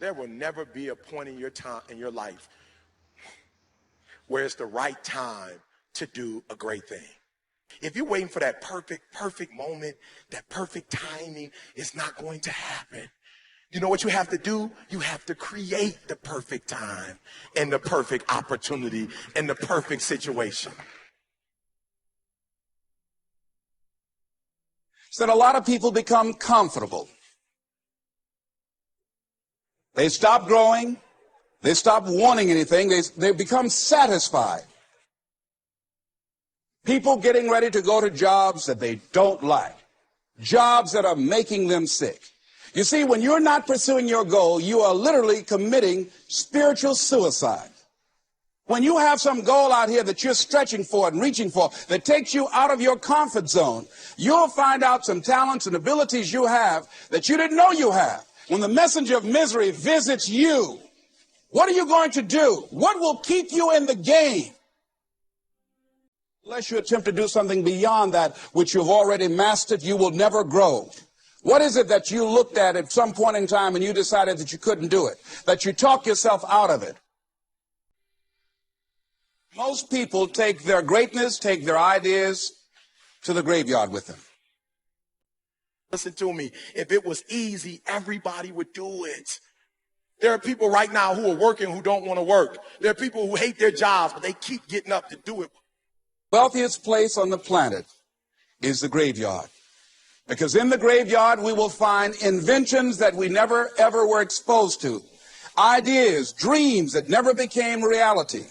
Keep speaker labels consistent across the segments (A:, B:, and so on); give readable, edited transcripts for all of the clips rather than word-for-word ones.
A: There will never be a point in your time in your life where it's the right time to do a great thing. If you're waiting for that perfect moment, that perfect timing, it's not going to happen. You know what you have to do? You have to create the perfect time and the perfect opportunity and the perfect situation.
B: So that a lot of people become comfortable. They stop growing. They stop wanting anything. They become satisfied. People getting ready to go to jobs that they don't like. Jobs that are making them sick. You see, when you're not pursuing your goal, you are literally committing spiritual suicide. When you have some goal out here that you're stretching for and reaching for that takes you out of your comfort zone, you'll find out some talents and abilities you have that you didn't know you have. When the messenger of misery visits you, what are you going to do? What will keep you in the game? Unless you attempt to do something beyond that which you've already mastered, you will never grow. What is it that you looked at some point in time and you decided that you couldn't do it, that you talked yourself out of it? Most people take their greatness, take their ideas to the graveyard with them.
A: Listen to me. If it was easy, everybody would do it. There are people right now who are working who don't want to work. There are people who hate their jobs, but they keep getting up to do it.
B: Wealthiest place on the planet is the graveyard. Because in the graveyard, we will find inventions that we never, ever were exposed to. Ideas, dreams that never became reality.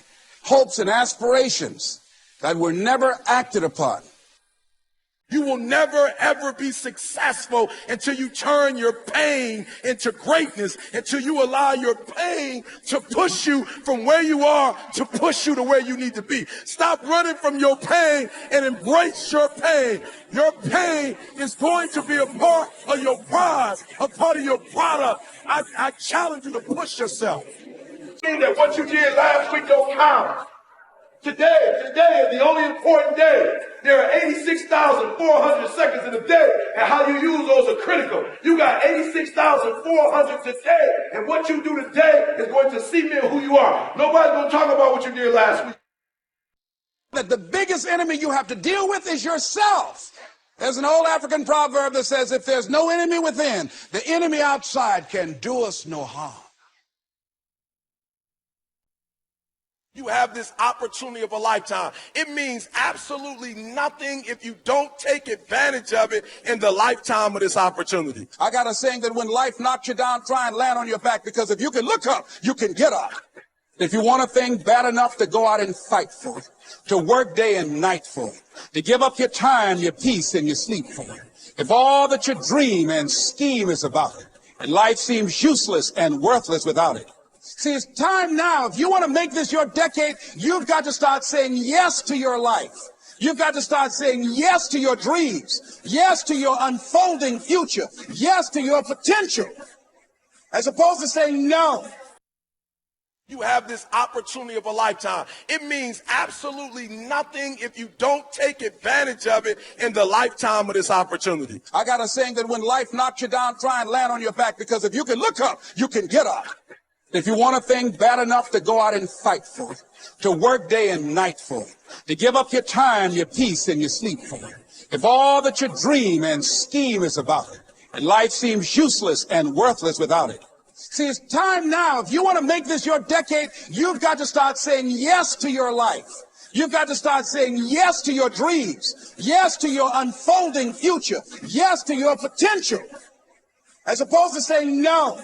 B: Hopes and aspirations that were never acted upon.
A: You will never, ever be successful until you turn your pain into greatness, until you allow your pain to push you from where you are to push you to where you need to be. Stop running from your pain and embrace your pain. Your pain is going to be a part of your prize, a part of your product. I challenge you to push yourself. That what you did last week don't count. Today is the only important day. There are 86,400 seconds in a day, and how you use those are critical. You got 86,400 today, and what you do today is going to cement who you are. Nobody's going to talk about what you did last week.
B: That the biggest enemy you have to deal with is yourself. There's an old African proverb that says, if there's no enemy within, the enemy outside can do us no harm.
A: You have this opportunity of a lifetime. It means absolutely nothing if you don't take advantage of it in the lifetime of this opportunity.
B: I got a saying that when life knocks you down, try and land on your back, because if you can look up, you can get up. If you want a thing bad enough to go out and fight for it, to work day and night for it, to give up your time, your peace, and your sleep for it, if all that you dream and scheme is about it, and life seems useless and worthless without it, see, it's time now. If you want to make this your decade, you've got to start saying yes to your life. You've got to start saying yes to your dreams, yes to your unfolding future, yes to your potential, as opposed to saying no.
A: You have this opportunity of a lifetime. It means absolutely nothing if you don't take advantage of it in the lifetime of this opportunity.
B: I got a saying that when life knocks you down, try and land on your back, because if you can look up, you can get up. If you want a thing bad enough to go out and fight for it, to work day and night for it, to give up your time, your peace, and your sleep for it, if all that you dream and scheme is about it, and life seems useless and worthless without it, see, it's time now. If you want to make this your decade, you've got to start saying yes to your life. You've got to start saying yes to your dreams, yes to your unfolding future, yes to your potential, as opposed to saying no.